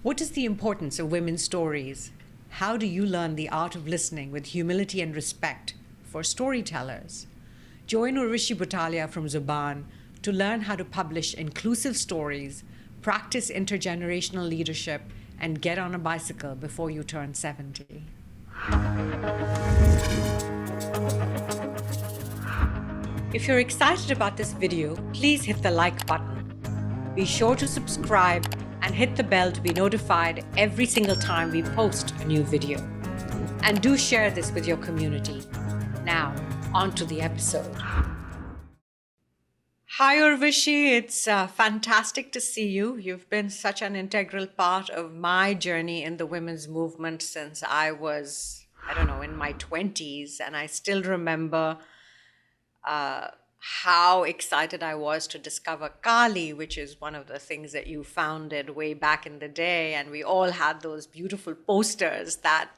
What is the importance of women's stories? How do you learn the art of listening with humility and respect for storytellers? Join Urvashi Butalia from Zuban to learn how to publish inclusive stories, practice intergenerational leadership, and get on a bicycle before you turn 70. If you're excited about this video, please hit the like button. Be sure to subscribe and hit the bell to be notified every single time we post a new video. And do share this with your community. Now, on to the episode. Hi, Urvashi. It's fantastic to see you. You've been such an integral part of my journey in the women's movement since I was, in my 20s. And I still remember how excited I was to discover Kali, which is one of the things that you founded way back in the day. And we all had those beautiful posters that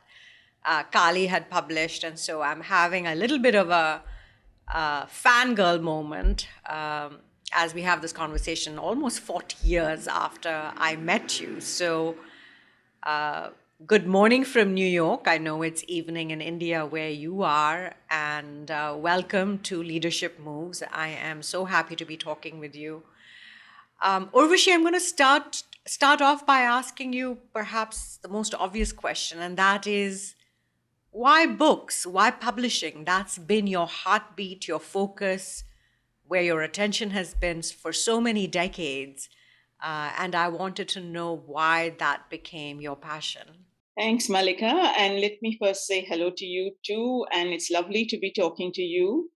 Kali had published. And so I'm having a little bit of a fangirl moment as we have this conversation almost 40 years after I met you. So good morning from New York. I know it's evening in India where you are, and welcome to Leadership Moves. I am so happy to be talking with you. Urvashi, I'm going to start off by asking you perhaps the most obvious question, and that is, why books? Why publishing? That's been your heartbeat, your focus, where your attention has been for so many decades. And I wanted to know why that became your passion. Thanks, Mallika. And let me first say hello to you too. And it's lovely to be talking to you.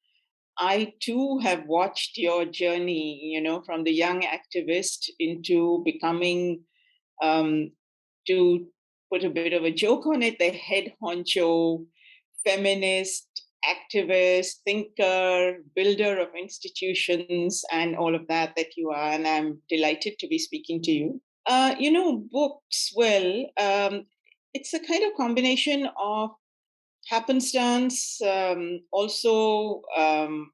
I too have watched your journey, from the young activist into becoming, to put a bit of a joke on it, the head honcho, feminist, activist, thinker, builder of institutions, and all of that you are. And I'm delighted to be speaking to you. Books, well, it's a kind of combination of happenstance, also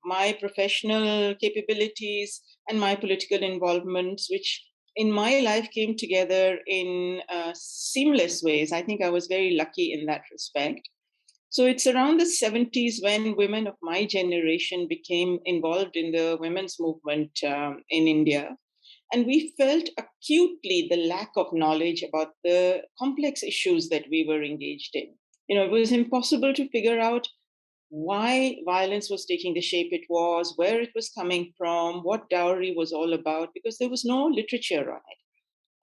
my professional capabilities and my political involvements, which in my life came together in seamless ways. I think I was very lucky in that respect. So it's around the 70s when women of my generation became involved in the women's movement in India. And we felt acutely the lack of knowledge about the complex issues that we were engaged in. It was impossible to figure out why violence was taking the shape it was, where it was coming from, what dowry was all about, because there was no literature on it.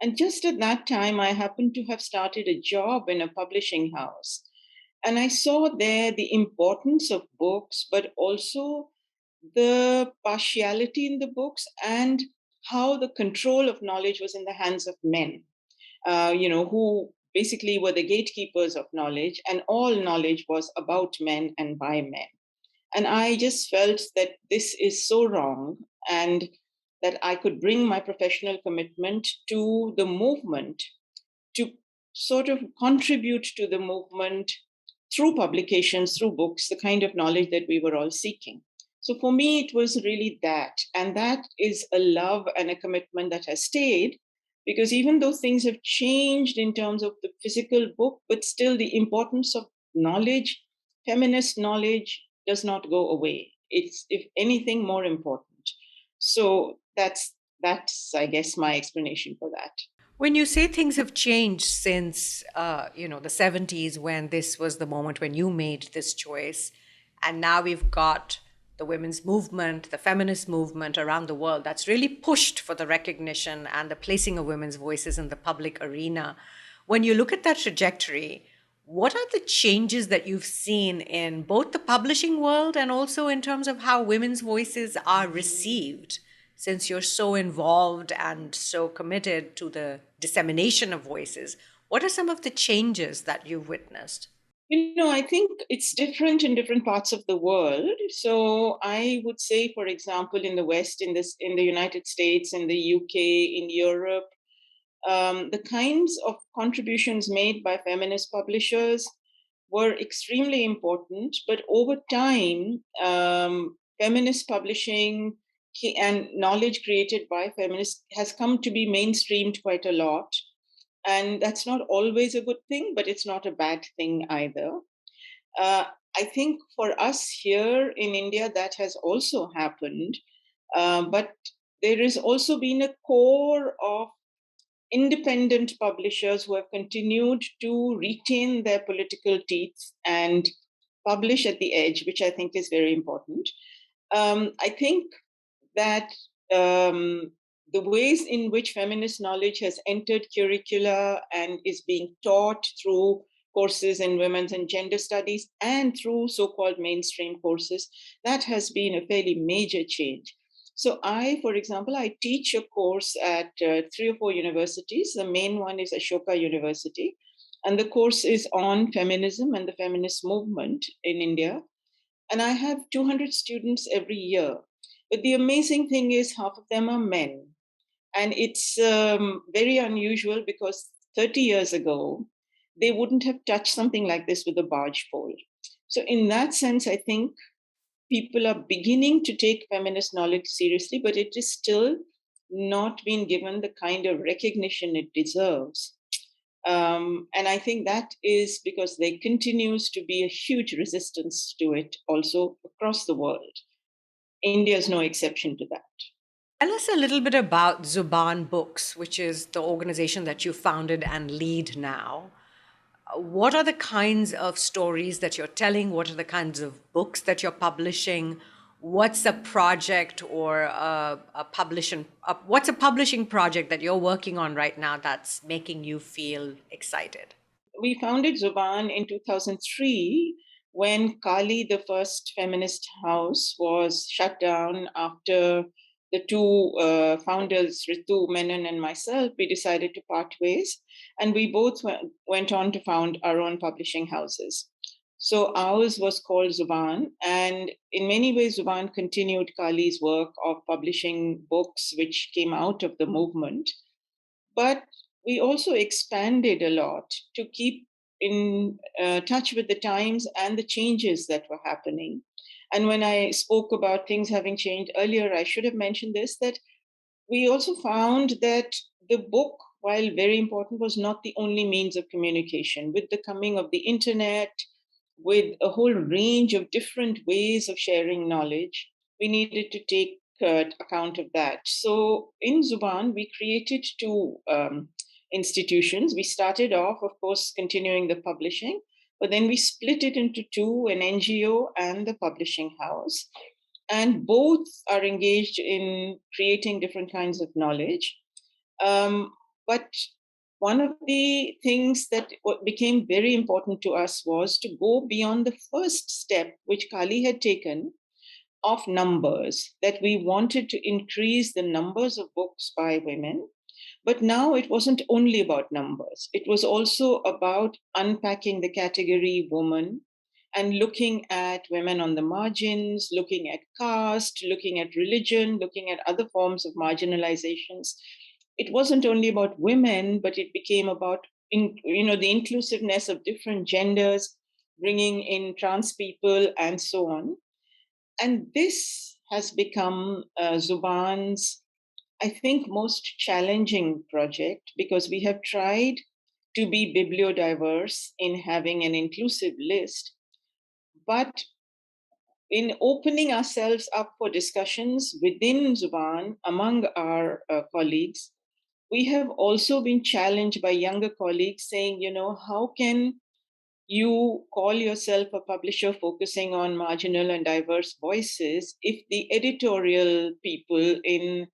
And just at that time, I happened to have started a job in a publishing house. And I saw there the importance of books, but also the partiality in the books and how the control of knowledge was in the hands of men, who basically were the gatekeepers of knowledge, and all knowledge was about men and by men. And I just felt that this is so wrong, and that I could bring my professional commitment to the movement to sort of contribute to the movement through publications, through books, the kind of knowledge that we were all seeking. So for me, it was really that. And that is a love and a commitment that has stayed, because even though things have changed in terms of the physical book, but still the importance of knowledge, feminist knowledge, does not go away. It's, if anything, more important. So that's I guess, my explanation for that. When you say things have changed since, the 70s, when this was the moment when you made this choice, and now we've got the women's movement, the feminist movement around the world that's really pushed for the recognition and the placing of women's voices in the public arena. When you look at that trajectory, what are the changes that you've seen in both the publishing world and also in terms of how women's voices are received, since you're so involved and so committed to the dissemination of voices? What are some of the changes that you've witnessed? I think it's different in different parts of the world. So I would say, for example, in the West, in the United States, in the UK, in Europe, the kinds of contributions made by feminist publishers were extremely important. But over time, feminist publishing and knowledge created by feminists has come to be mainstreamed quite a lot. And that's not always a good thing, but it's not a bad thing either. Uh, I think for us here in India, that has also happened. But there has also been a core of independent publishers who have continued to retain their political teeth and publish at the edge, which I think is very important. I think that um, the ways in which feminist knowledge has entered curricula and is being taught through courses in women's and gender studies and through so-called mainstream courses, that has been a fairly major change. So I, for example, I teach a course at 3 or 4 universities. The main one is Ashoka University, and the course is on feminism and the feminist movement in India. And I have 200 students every year. But the amazing thing is, half of them are men. And it's very unusual because 30 years ago, they wouldn't have touched something like this with a barge pole. So, in that sense, I think people are beginning to take feminist knowledge seriously, but it is still not being given the kind of recognition it deserves. And I think that is because there continues to be a huge resistance to it also across the world. India is no exception to that. Tell us a little bit about Zuban Books, which is the organization that you founded and lead now. What are the kinds of stories that you're telling? What are the kinds of books that you're publishing? What's a project or what's a publishing project that you're working on right now that's making you feel excited? We founded Zuban in 2003 when Kali, the first feminist house, was shut down after the two founders, Ritu Menon and myself, we decided to part ways. And we both went on to found our own publishing houses. So ours was called Zuban. And in many ways, Zuban continued Kali's work of publishing books which came out of the movement. But we also expanded a lot to keep in touch with the times and the changes that were happening. And when I spoke about things having changed earlier, I should have mentioned this, that we also found that the book, while very important, was not the only means of communication. With the coming of the internet, with a whole range of different ways of sharing knowledge, we needed to take account of that. So in Zuban, we created two institutions. We started off, of course, continuing the publishing, but then we split it into two, an NGO and the publishing house. And both are engaged in creating different kinds of knowledge. But one of the things that became very important to us was to go beyond the first step, which Kali had taken, of numbers, that we wanted to increase the numbers of books by women. But now it wasn't only about numbers, it was also about unpacking the category woman and looking at women on the margins, looking at caste, looking at religion, looking at other forms of marginalizations. It wasn't only about women, but it became about the inclusiveness of different genders, bringing in trans people and so on. And this has become Zuban's, I think, most challenging project because we have tried to be bibliodiverse in having an inclusive list, but in opening ourselves up for discussions within Zuban among our colleagues, we have also been challenged by younger colleagues saying, how can you call yourself a publisher focusing on marginal and diverse voices if the editorial people in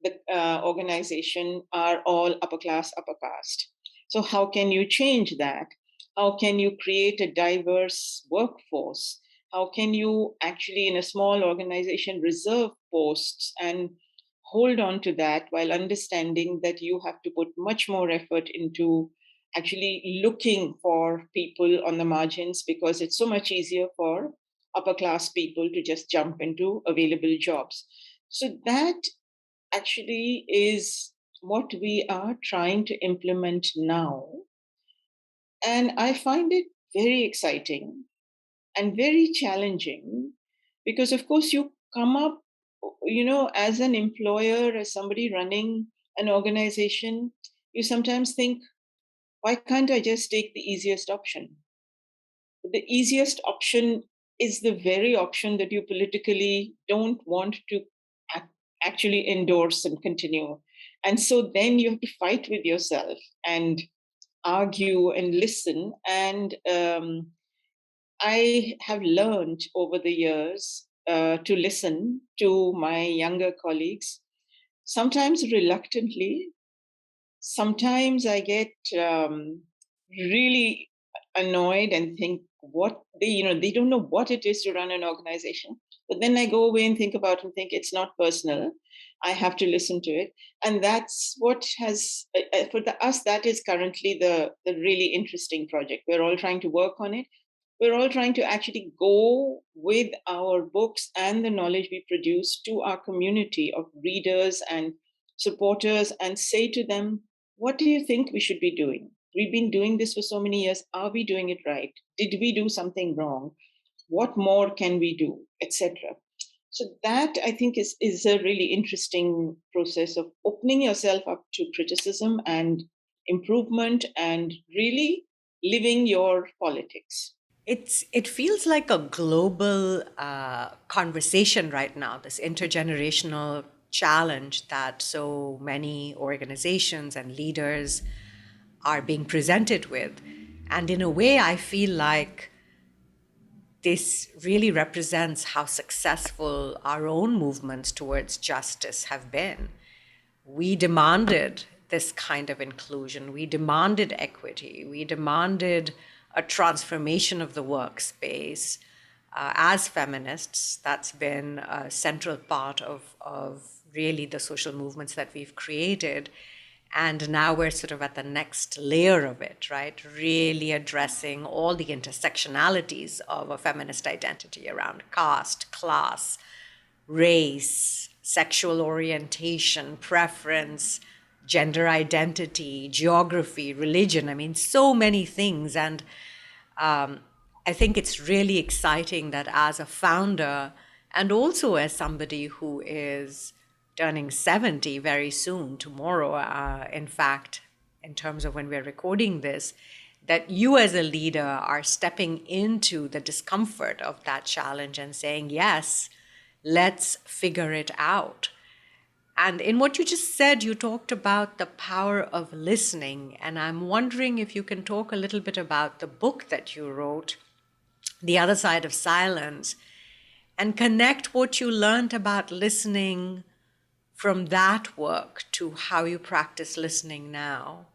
the organization are all upper class, upper caste? So, how can you change that? How can you create a diverse workforce? How can you actually, in a small organization, reserve posts and hold on to that while understanding that you have to put much more effort into actually looking for people on the margins because it's so much easier for upper class people to just jump into available jobs. So that actually is what we are trying to implement now. And I find it very exciting and very challenging because, of course, you come up, as an employer, as somebody running an organization, you sometimes think, why can't I just take the easiest option? The easiest option is the very option that you politically don't want to ac- actually endorse and continue. And so then you have to fight with yourself and argue and listen. And I have learned over the years to listen to my younger colleagues, sometimes reluctantly. Sometimes I get really annoyed and think what they don't know what it is to run an organization. But then I go away and think about it and think it's not personal. I have to listen to it, and that's what has for us. That is currently the really interesting project. We're all trying to work on it. We're all trying to actually go with our books and the knowledge we produce to our community of readers and supporters and say to them, what do you think we should be doing? We've been doing this for so many years. Are we doing it right? Did we do something wrong? What more can we do? Etc. So that I think is a really interesting process of opening yourself up to criticism and improvement and really living your politics. It feels like a global conversation right now, this intergenerational challenge that so many organizations and leaders are being presented with. And in a way, I feel like this really represents how successful our own movements towards justice have been. We demanded this kind of inclusion. We demanded equity. We demanded a transformation of the workspace. As feminists, that's been a central part of really the social movements that we've created. And now we're sort of at the next layer of it, right? Really addressing all the intersectionalities of a feminist identity around caste, class, race, sexual orientation, preference, gender identity, geography, religion. I mean, so many things. And I think it's really exciting that as a founder and also as somebody who is turning 70 very soon, tomorrow, in fact, in terms of when we're recording this, that you as a leader are stepping into the discomfort of that challenge and saying, yes, let's figure it out. And in what you just said, you talked about the power of listening. And I'm wondering if you can talk a little bit about the book that you wrote, The Other Side of Silence, and connect what you learned about listening from that work to how you practice listening now.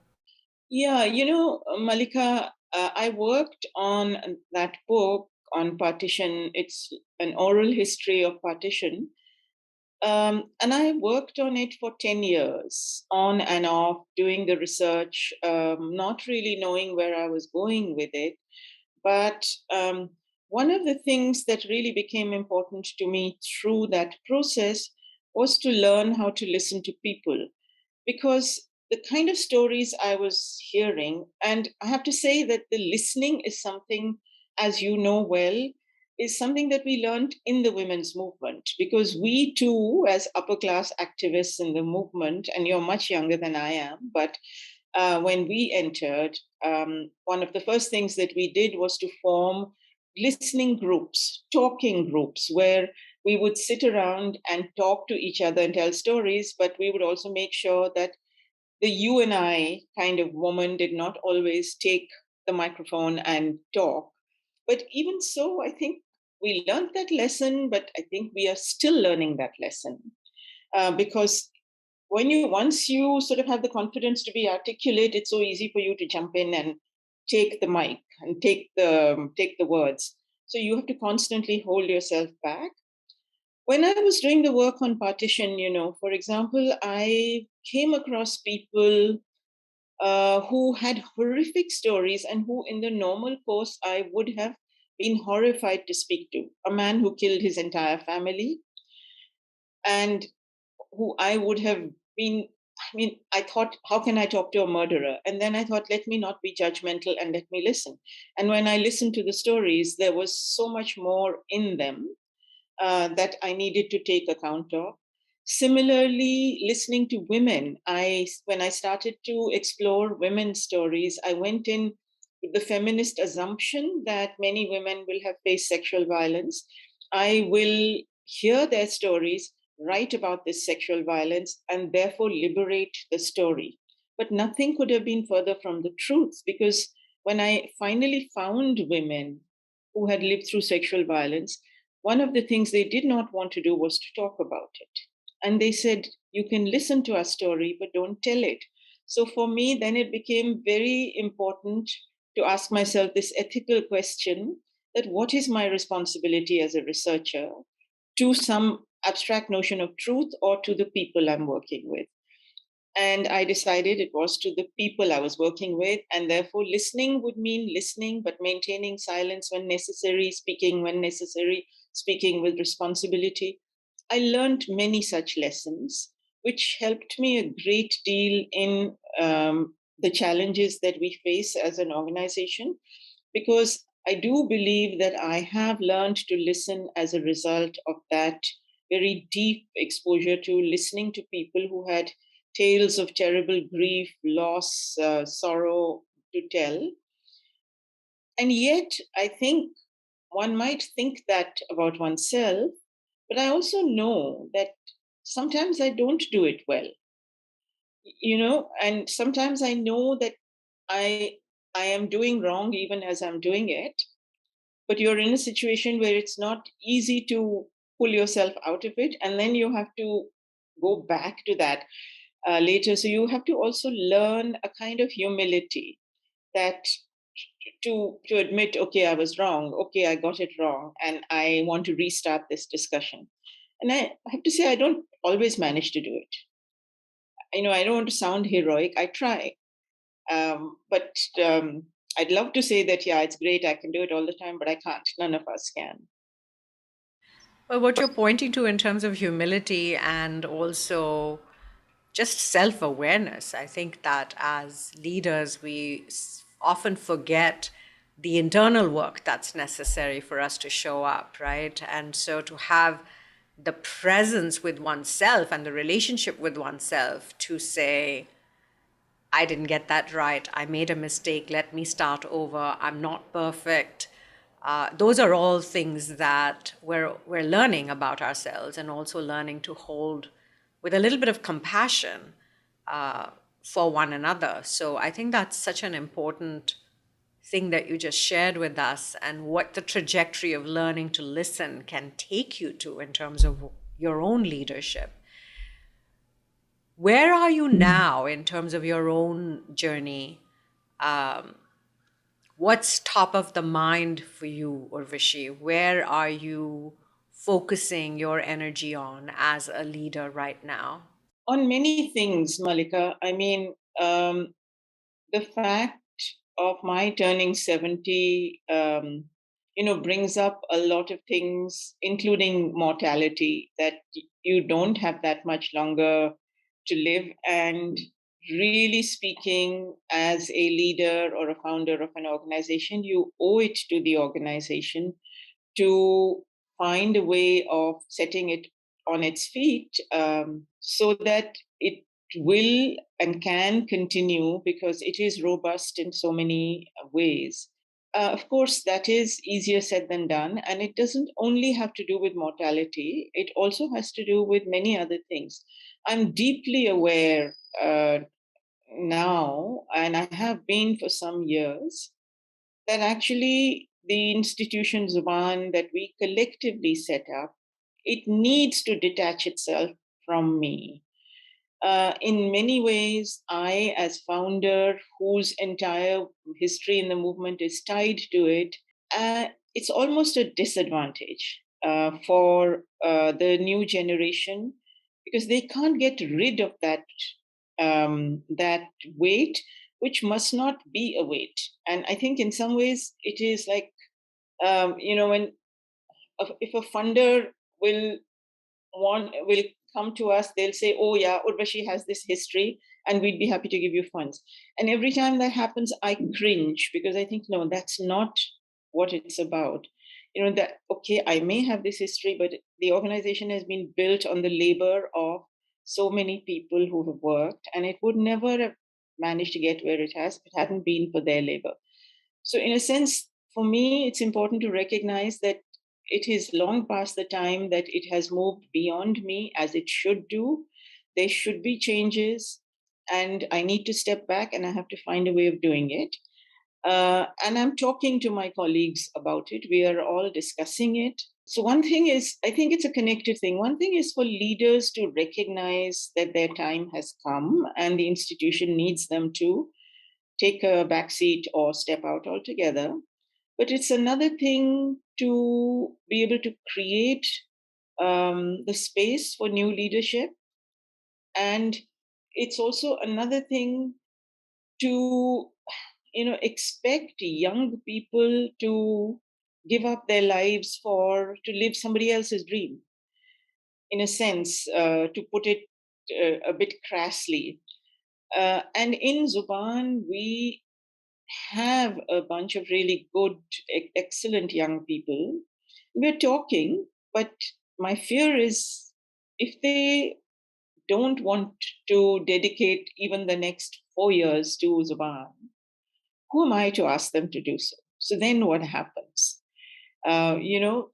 Yeah, Mallika, I worked on that book on partition. It's an oral history of partition. And I worked on it for 10 years, on and off, doing the research, not really knowing where I was going with it. But one of the things that really became important to me through that process was to learn how to listen to people, because the kind of stories I was hearing, and I have to say that the listening is something, as you know well, is something that we learned in the women's movement, because we too, as upper class activists in the movement, and you're much younger than I am, but when we entered, one of the first things that we did was to form listening groups, talking groups, where we would sit around and talk to each other and tell stories, but we would also make sure that the you and I kind of woman did not always take the microphone and talk. But even so, I think we learned that lesson, but I think we are still learning that lesson, because once you sort of have the confidence to be articulate, it's so easy for you to jump in and take the mic and take the words. So you have to constantly hold yourself back. When I was doing the work on partition, for example, I came across people who had horrific stories and who, in the normal course, I would have been horrified to speak to. A man who killed his entire family, and who I would have been. I mean, I thought, how can I talk to a murderer? And then I thought, let me not be judgmental and let me listen. And when I listened to the stories, there was so much more in them that I needed to take account of. Similarly, listening to women, when I started to explore women's stories, I went in with the feminist assumption that many women will have faced sexual violence. I will hear their stories, write about this sexual violence, and therefore liberate the story. But nothing could have been further from the truth, because when I finally found women who had lived through sexual violence, one of the things they did not want to do was to talk about it. And they said, you can listen to our story, but don't tell it. So for me, then it became very important to ask myself this ethical question, that what is my responsibility as a researcher to some abstract notion of truth or to the people I'm working with? And I decided it was to the people I was working with. And therefore, listening would mean listening, but maintaining silence when necessary, speaking when necessary, speaking with responsibility. I learned many such lessons, which helped me a great deal in the challenges that we face as an organization, because I do believe that I have learned to listen as a result of that very deep exposure to listening to people who had tales of terrible grief, loss, sorrow to tell. And yet, I think one might think that about oneself, but I also know that sometimes I don't do it well, and sometimes I know that I I am doing wrong even as I'm doing it, but you're in a situation where it's not easy to pull yourself out of it, and then you have to go back to that later. So you have to also learn a kind of humility, that to admit, okay, I was wrong, okay, I got it wrong, and I want to restart this discussion. And I have to say, I don't always manage to do it. I don't want to sound heroic. I try, but I'd love to say that, yeah, it's great, I can do it all the time, but I can't. None of us can. Well, what you're pointing to in terms of humility and also just self awareness, I think that as leaders, we often forget the internal work that's necessary for us to show up, right? And so to have the presence with oneself and the relationship with oneself to say, I didn't get that right. I made a mistake. Let me start over. I'm not perfect. Those are all things that we're learning about ourselves, and also learning to hold with a little bit of compassion for one another. So I think that's such an important thing that you just shared with us, and what the trajectory of learning to listen can take you to in terms of your own leadership. Where are you now in terms of your own journey? What's top of the mind for you, Urvashi? Where are you focusing your energy on as a leader right now? On many things, Mallika. I mean, the fact of my turning 70, brings up a lot of things, including mortality, that you don't have that much longer to live. And really speaking, as a leader or a founder of an organization, you owe it to the organization to find a way of setting it on its feet, so that it will and can continue, because it is robust in so many ways. Of course, that is easier said than done. And it doesn't only have to do with mortality, it also has to do with many other things. I'm deeply aware now, and I have been for some years, that actually the institution Zuban that we collectively set up, it needs to detach itself from me. In many ways, I, as founder, whose entire history in the movement is tied to it, it's almost a disadvantage for the new generation, because they can't get rid of that weight, which must not be a weight. And I think in some ways it is like, when if a funder will will come to us, they'll say, "Oh yeah, Urvashi has this history, and we'd be happy to give you funds." And every time that happens, I cringe, because I think, no, that's not what it's about. That, okay, I may have this history, but the organization has been built on the labor of so many people who have worked, and it would never have managed to get where it has if it hadn't been for their labor. So, in a sense, for me, it's important to recognize that it is long past the time that it has moved beyond me as it should do. There should be changes, and I need to step back and I have to find a way of doing it. And I'm talking to my colleagues about it. We are all discussing it. So, one thing is, I think it's a connected thing. One thing is for leaders to recognize that their time has come and the institution needs them to take a backseat or step out altogether. But it's another thing to be able to create the space for new leadership. And it's also another thing to expect young people to give up their lives for to live somebody else's dream, in a sense, to put it a bit crassly. And in Zuban, we have a bunch of really good, excellent young people. We're talking, but my fear is if they don't want to dedicate even the next 4 years to Zuban, who am I to ask them to do so? So then what happens? Uh, you know,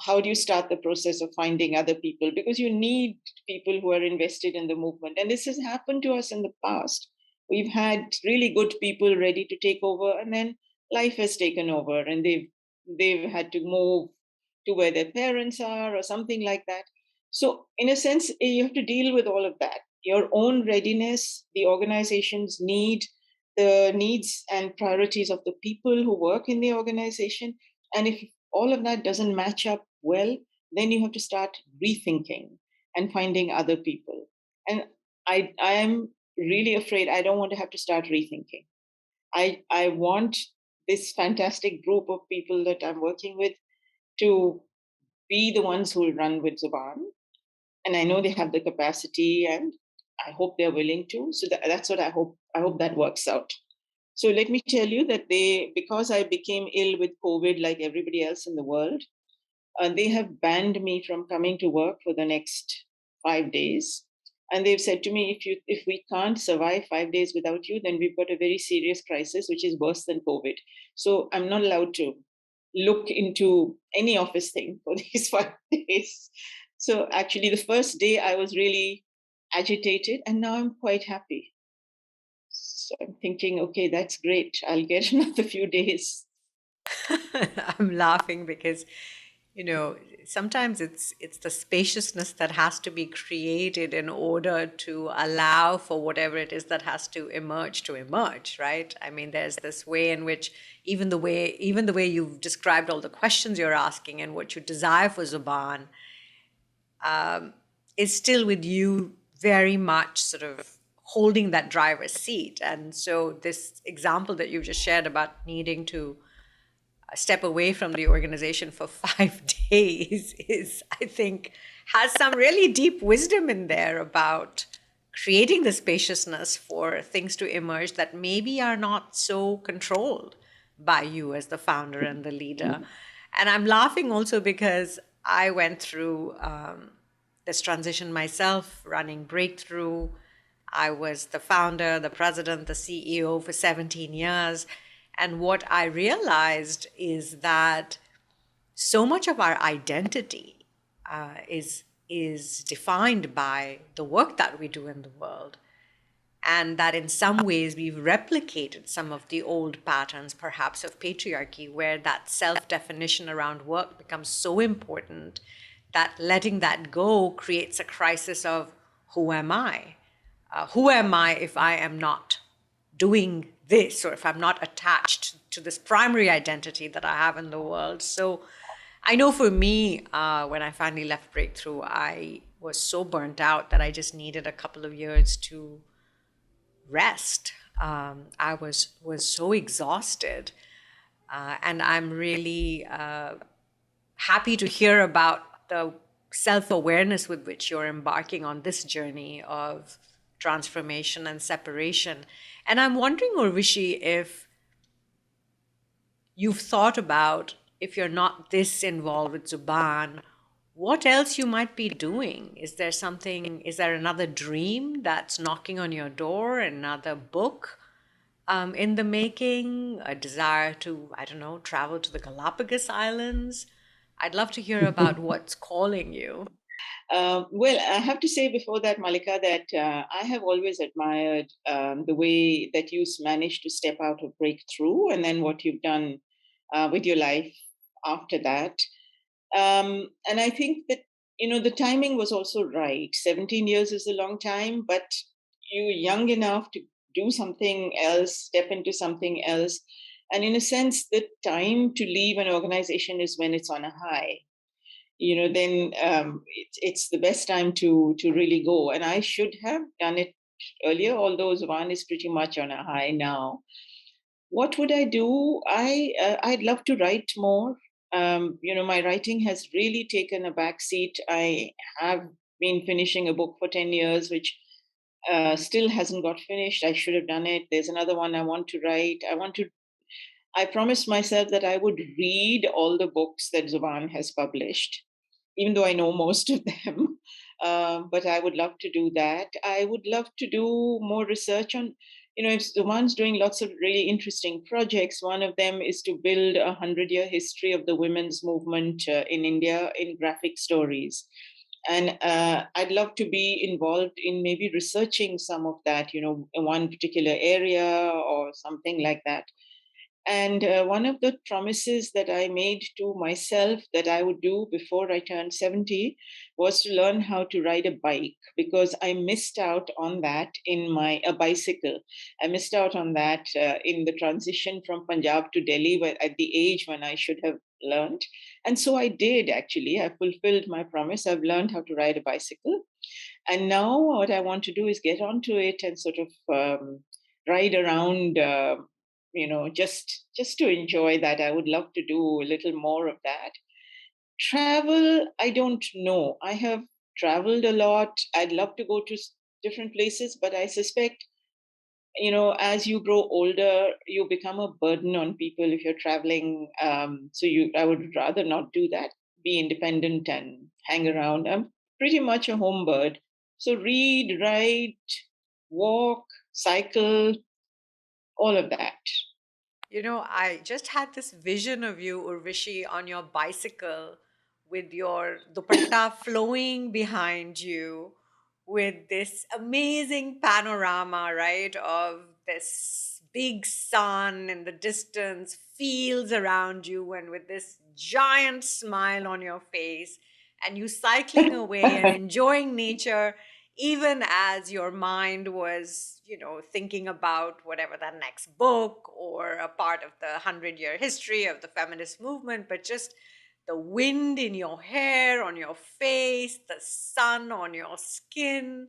how do you start the process of finding other people? Because you need people who are invested in the movement. And this has happened to us in the past. We've had really good people ready to take over, and then life has taken over, and they've had to move to where their parents are or something like that. So, in a sense, you have to deal with all of that. Your own readiness, the organization's need, the needs and priorities of the people who work in the organization. And if all of that doesn't match up well, then you have to start rethinking and finding other people. And I am really afraid I don't want to have to start rethinking. I want this fantastic group of people that I'm working with to be the ones who will run with Zuban. And I know they have the capacity, and I hope they're willing to. So that's what I hope. I hope that works out. So let me tell you that because I became ill with COVID like everybody else in the world, they have banned me from coming to work for the next 5 days. And they've said to me, if we can't survive 5 days without you, then we've got a very serious crisis, which is worse than COVID. So I'm not allowed to look into any office thing for these 5 days. So actually, the first day I was really agitated, and now I'm quite happy. So I'm thinking, okay, that's great. I'll get another few days. I'm laughing because, sometimes it's the spaciousness that has to be created in order to allow for whatever it is that has to emerge, right? I mean, there's this way in which even the way you've described all the questions you're asking and what you desire for Zuban is still with you very much sort of holding that driver's seat. And so this example that you've just shared about needing to step away from the organization for 5 days is, I think, has some really deep wisdom in there about creating the spaciousness for things to emerge that maybe are not so controlled by you as the founder and the leader. And I'm laughing also because I went through this transition myself, running Breakthrough. I was the founder, the president, the CEO for 17 years. And what I realized is that so much of our identity is defined by the work that we do in the world. And that in some ways we've replicated some of the old patterns, perhaps of patriarchy, where that self-definition around work becomes so important that letting that go creates a crisis of who am I? Who am I if I am not doing this, or if I'm not attached to this primary identity that I have in the world? So I know for me, when I finally left Breakthrough, I was so burnt out that I just needed a couple of years to rest. I was so exhausted, and I'm really happy to hear about the self-awareness with which you're embarking on this journey of transformation and separation. And I'm wondering, Urvashi, if you've thought about, if you're not this involved with Zuban, what else you might be doing. Is there another dream that's knocking on your door, another book in the making, a desire to, I don't know, travel to the Galapagos Islands? I'd love to hear about what's calling you. Well, I have to say before that, Mallika, that I have always admired the way that you managed to step out of breakthrough and then what you've done with your life after that. And I think that, the timing was also right. 17 years is a long time, but you're young enough to do something else, step into something else. And in a sense, the time to leave an organization is when it's on a high. Then it's the best time to really go. And I should have done it earlier, although Zuban is pretty much on a high now. What would I do? I'd love to write more. My writing has really taken a back seat. I have been finishing a book for 10 years, which still hasn't got finished. I should have done it. There's another one I want to write. I promised myself that I would read all the books that Zuban has published, even though I know most of them. But I would love to do that. I would love to do more research on, if the one's doing lots of really interesting projects. One of them is to build 100-year history of the women's movement in India in graphic stories. And I'd love to be involved in maybe researching some of that, in one particular area or something like that. And one of the promises that I made to myself that I would do before I turned 70 was to learn how to ride a bike, because I missed out on that in a bicycle. I missed out on that in the transition from Punjab to Delhi at the age when I should have learned. And so I did, actually. I fulfilled my promise. I've learned how to ride a bicycle. And now what I want to do is get onto it and sort of ride around. Just to enjoy that. I would love to do a little more of that. Travel, I don't know. I have traveled a lot. I'd love to go to different places, but I suspect, as you grow older, you become a burden on people if you're traveling. I would rather not do that. Be independent and hang around. I'm pretty much a home bird. So read, write, walk, cycle, all of that. I just had this vision of you, Urvashi, on your bicycle with your dupatta flowing behind you, with this amazing panorama, right, of this big sun in the distance, fields around you, and with this giant smile on your face, and you cycling away and enjoying nature, even as your mind was, thinking about whatever that next book or a part of the 100-year history of the feminist movement, but just the wind in your hair, on your face, the sun on your skin.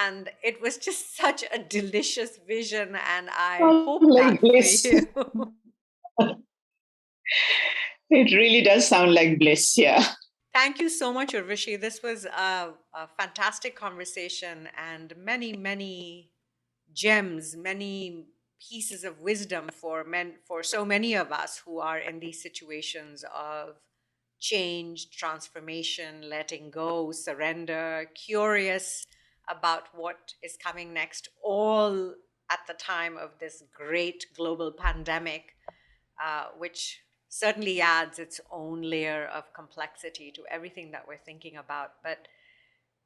And it was just such a delicious vision. And I Sounds hope like that for bliss. you. It really does sound like bliss, yeah. Thank you so much, Urvashi. This was a fantastic conversation and many, many gems, many pieces of wisdom for so many of us who are in these situations of change, transformation, letting go, surrender, curious about what is coming next, all at the time of this great global pandemic, which certainly adds its own layer of complexity to everything that we're thinking about. But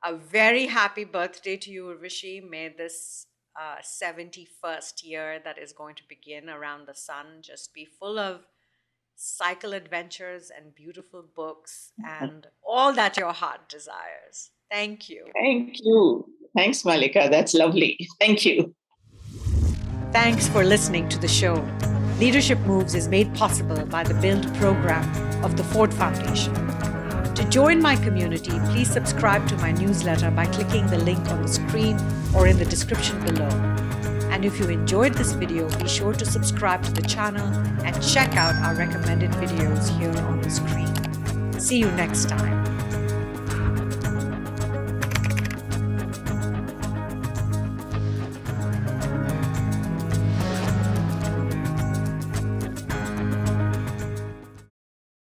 a very happy birthday to you, Urvashi. May this 71st year that is going to begin around the sun just be full of cycle adventures and beautiful books and all that your heart desires. Thank you. Thank you. Thanks, Mallika. That's lovely. Thank you. Thanks for listening to the show. Leadership Moves is made possible by the Build program of the Ford Foundation. To join my community, please subscribe to my newsletter by clicking the link on the screen or in the description below. And if you enjoyed this video, be sure to subscribe to the channel and check out our recommended videos here on the screen. See you next time.